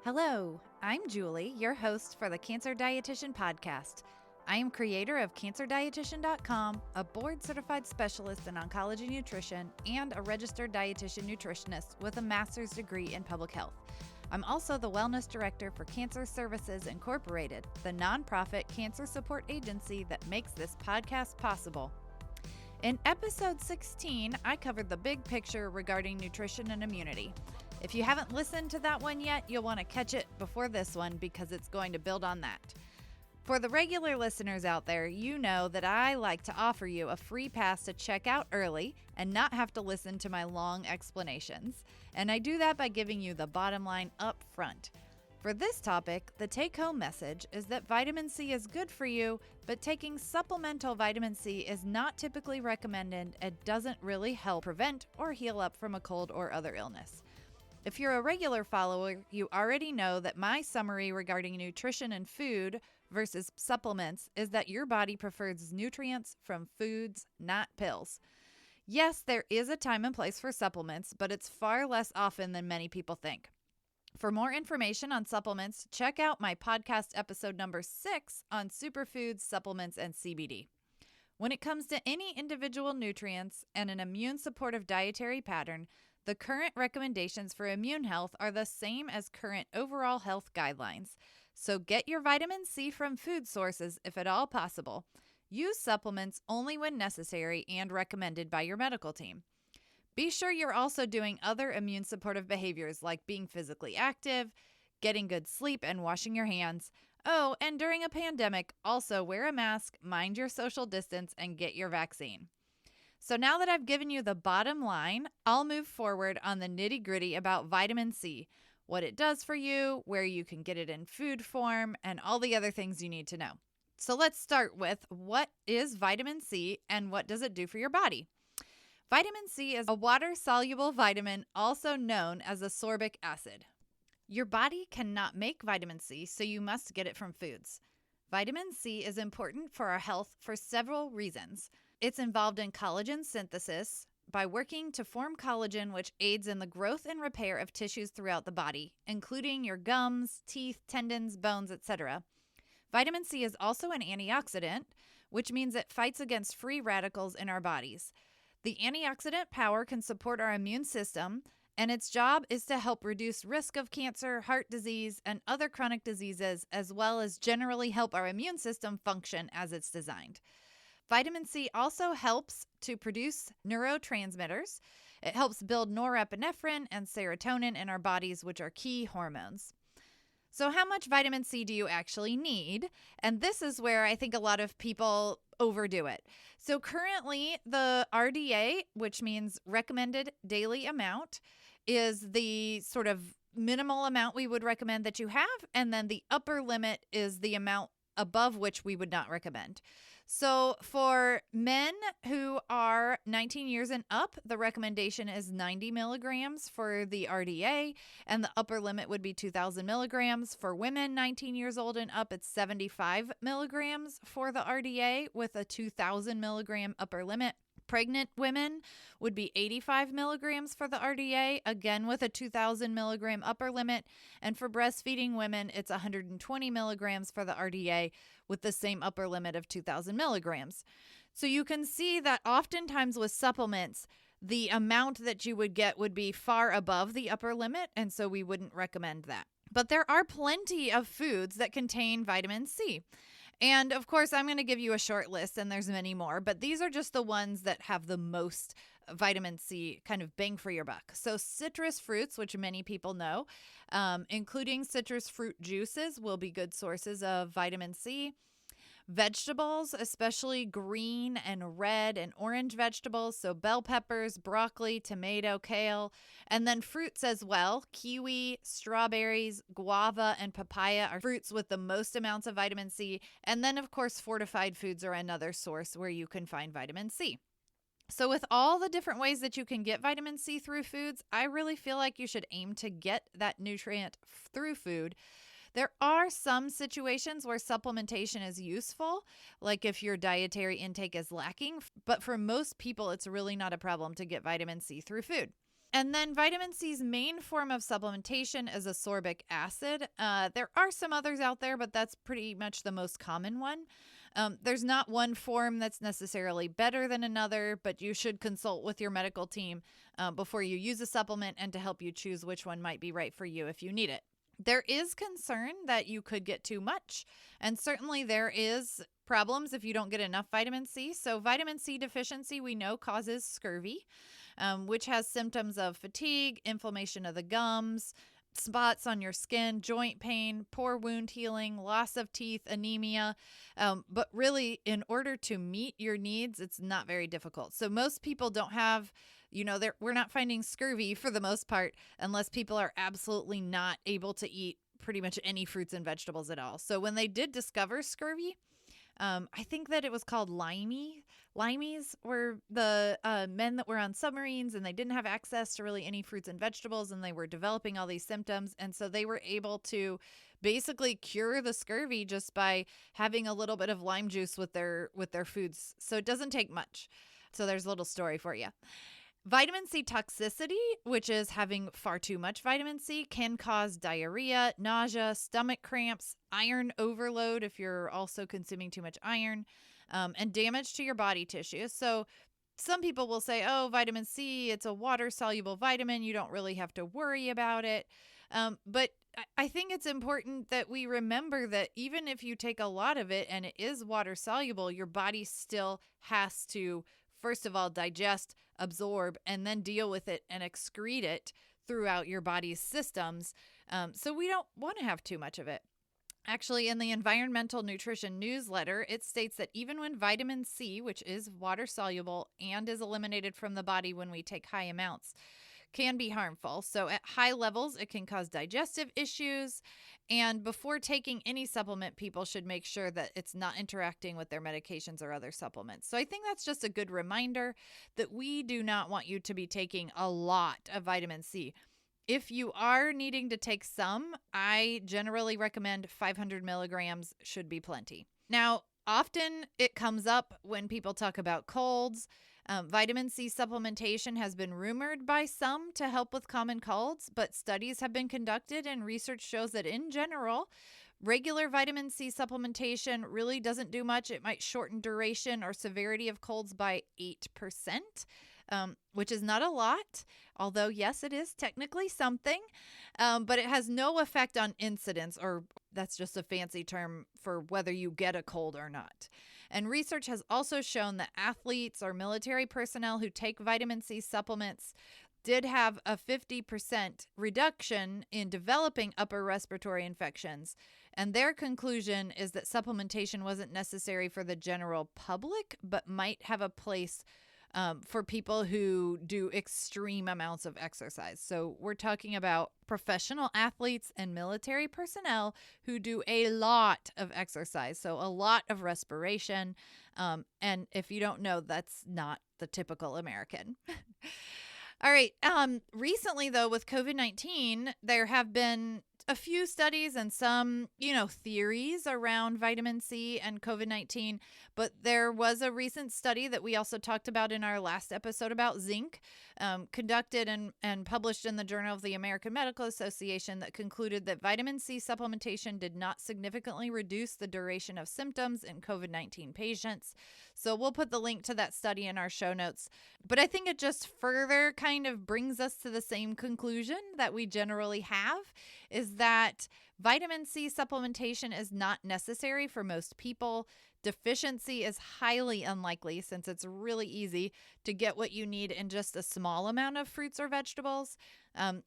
Hello, I'm Julie, your host for the Cancer Dietitian Podcast. I am creator of cancerdietitian.com, a board-certified specialist in oncology nutrition, and a registered dietitian nutritionist with a master's degree in public health. I'm also the wellness director for Cancer Services Incorporated, the nonprofit cancer support agency that makes this podcast possible. In episode 16, I covered the big picture regarding nutrition and immunity. If you haven't listened to that one yet, you'll want to catch it before this one because it's going to build on that. For the regular listeners out there, you know that I like to offer you a free pass to check out early and not have to listen to my long explanations. And I do that by giving you the bottom line up front. For this topic, the take-home message is that vitamin C is good for you, but taking supplemental vitamin C is not typically recommended and doesn't really help prevent or heal up from a cold or other illness. If you're a regular follower, you already know that my summary regarding nutrition and food versus supplements is that your body prefers nutrients from foods, not pills. Yes, there is a time and place for supplements, but it's far less often than many people think. For more information on supplements, check out my podcast episode number 6 on superfoods, supplements, and CBD. When it comes to any individual nutrients and an immune supportive dietary pattern, the current recommendations for immune health are the same as current overall health guidelines. So get your vitamin C from food sources if at all possible. Use supplements only when necessary and recommended by your medical team. Be sure you're also doing other immune supportive behaviors like being physically active, getting good sleep, and washing your hands. Oh, and during a pandemic, also wear a mask, mind your social distance, and get your vaccine. So now that I've given you the bottom line, I'll move forward on the nitty-gritty about vitamin C, what it does for you, where you can get it in food form, and all the other things you need to know. So let's start with what is vitamin C and what does it do for your body? Vitamin C is a water-soluble vitamin, also known as ascorbic acid. Your body cannot make vitamin C, so you must get it from foods. Vitamin C is important for our health for several reasons. It's involved in collagen synthesis by working to form collagen, which aids in the growth and repair of tissues throughout the body, including your gums, teeth, tendons, bones, etc. Vitamin C is also an antioxidant, which means it fights against free radicals in our bodies. The antioxidant power can support our immune system, and its job is to help reduce risk of cancer, heart disease, and other chronic diseases, as well as generally help our immune system function as it's designed. Vitamin C also helps to produce neurotransmitters. It helps build norepinephrine and serotonin in our bodies, which are key hormones. So how much vitamin C do you actually need? And this is where I think a lot of people overdo it. So currently the RDA, which means recommended daily amount, is the sort of minimal amount we would recommend that you have. And then the upper limit is the amount above which we would not recommend. So for men who are 19 years and up, the recommendation is 90 milligrams for the RDA, and the upper limit would be 2,000 milligrams. For women 19 years old and up, it's 75 milligrams for the RDA with a 2,000 milligram upper limit. Pregnant women would be 85 milligrams for the RDA, again with a 2,000 milligram upper limit. And for breastfeeding women, it's 120 milligrams for the RDA with the same upper limit of 2,000 milligrams. So you can see that oftentimes with supplements, the amount that you would get would be far above the upper limit, and so we wouldn't recommend that. But there are plenty of foods that contain vitamin C. And of course, I'm going to give you a short list, and there's many more, but these are just the ones that have the most vitamin C kind of bang for your buck. So citrus fruits, which many people know, including citrus fruit juices, will be good sources of vitamin C. Vegetables, especially green and red and orange vegetables, so bell peppers, broccoli, tomato, kale, and then fruits as well. Kiwi, strawberries, guava, and papaya are fruits with the most amounts of vitamin C. And then, of course, fortified foods are another source where you can find vitamin C. So with all the different ways that you can get vitamin C through foods, I really feel like you should aim to get that nutrient through food. There are some situations where supplementation is useful, like if your dietary intake is lacking, but for most people, it's really not a problem to get vitamin C through food. And then vitamin C's main form of supplementation is ascorbic acid. There are some others out there, but that's pretty much the most common one. There's not one form that's necessarily better than another, but you should consult with your medical team before you use a supplement and to help you choose which one might be right for you if you need it. There is concern that you could get too much, and certainly there is problems if you don't get enough vitamin C. So vitamin C deficiency, we know, causes scurvy, which has symptoms of fatigue, inflammation of the gums, spots on your skin, joint pain, poor wound healing, loss of teeth, anemia. But really, in order to meet your needs, it's not very difficult. So most people don't have, we're not finding scurvy for the most part, unless people are absolutely not able to eat pretty much any fruits and vegetables at all. So when they did discover scurvy, I think that it was called Limeys were the men that were on submarines, and they didn't have access to really any fruits and vegetables, and they were developing all these symptoms. And so they were able to basically cure the scurvy just by having a little bit of lime juice with their foods. So it doesn't take much. So there's a little story for you. Vitamin C toxicity, which is having far too much vitamin C, can cause diarrhea, nausea, stomach cramps, iron overload if you're also consuming too much iron, and damage to your body tissue. So some people will say, oh, vitamin C, it's a water-soluble vitamin. You don't really have to worry about it. But I think it's important that we remember that even if you take a lot of it and it is water-soluble, your body still has to, first of all, digest, absorb, and then deal with it and excrete it throughout your body's systems. So we don't want to have too much of it. Actually, in the Environmental Nutrition newsletter, it states that even when vitamin C, which is water soluble and is eliminated from the body when we take high amounts, can be harmful. So at high levels, it can cause digestive issues. And before taking any supplement, people should make sure that it's not interacting with their medications or other supplements. So I think that's just a good reminder that we do not want you to be taking a lot of vitamin C. If you are needing to take some, I generally recommend 500 milligrams should be plenty. Now, often it comes up when people talk about colds. Vitamin C supplementation has been rumored by some to help with common colds, but studies have been conducted and research shows that in general, regular vitamin C supplementation really doesn't do much. It might shorten duration or severity of colds by 8%. Which is not a lot, although yes, it is technically something, but it has no effect on incidence, or that's just a fancy term for whether you get a cold or not. And research has also shown that athletes or military personnel who take vitamin C supplements did have a 50% reduction in developing upper respiratory infections. And their conclusion is that supplementation wasn't necessary for the general public, but might have a place for people who do extreme amounts of exercise. So we're talking about professional athletes and military personnel who do a lot of exercise. So a lot of respiration. And if you don't know, that's not the typical American. All right. Recently, though, with COVID-19, there have been a few studies and some, theories around vitamin C and COVID-19, but there was a recent study that we also talked about in our last episode about zinc, conducted and published in the Journal of the American Medical Association, that concluded that vitamin C supplementation did not significantly reduce the duration of symptoms in COVID-19 patients. So we'll put the link to that study in our show notes. But I think it just further kind of brings us to the same conclusion that we generally have, is that vitamin C supplementation is not necessary for most people. Deficiency is highly unlikely since it's really easy to get what you need in just a small amount of fruits or vegetables.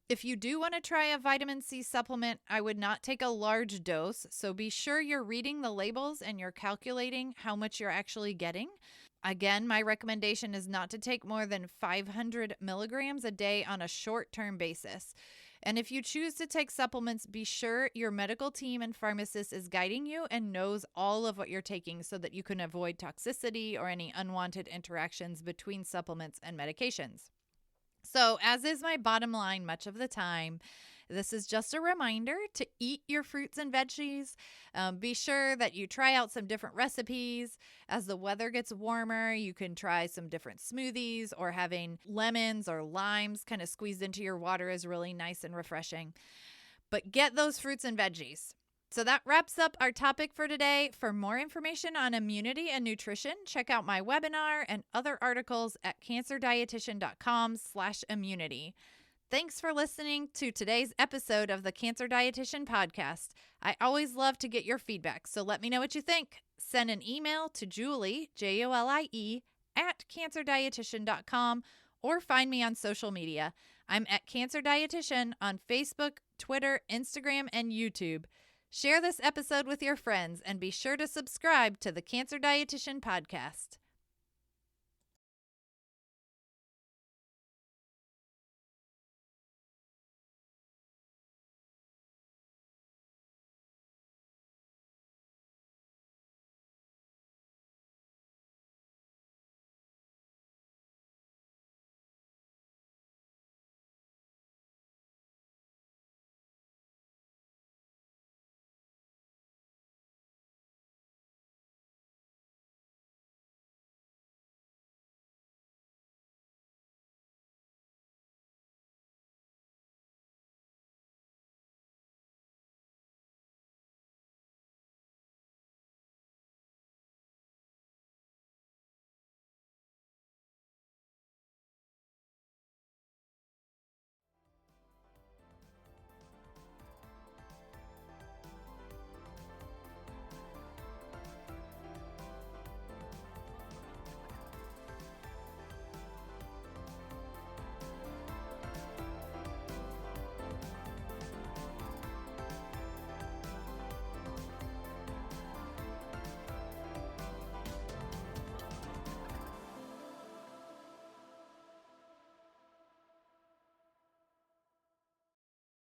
If you do want to try a vitamin C supplement, I would not take a large dose. So be sure you're reading the labels and you're calculating how much you're actually getting. Again, my recommendation is not to take more than 500 milligrams a day on a short-term basis. And if you choose to take supplements, be sure your medical team and pharmacist is guiding you and knows all of what you're taking so that you can avoid toxicity or any unwanted interactions between supplements and medications. So, as is my bottom line much of the time, This is just a reminder to eat your fruits and veggies. Be sure that you try out some different recipes. As the weather gets warmer, you can try some different smoothies, or having lemons or limes kind of squeezed into your water is really nice and refreshing. But get those fruits and veggies. So that wraps up our topic for today. For more information on immunity and nutrition, check out my webinar and other articles at cancerdietitian.com/immunity. Thanks for listening to today's episode of the Cancer Dietitian Podcast. I always love to get your feedback, so let me know what you think. Send an email to Julie, Jolie, at cancerdietitian.com, or find me on social media. I'm at Cancer Dietitian on Facebook, Twitter, Instagram, and YouTube. Share this episode with your friends and be sure to subscribe to the Cancer Dietitian Podcast.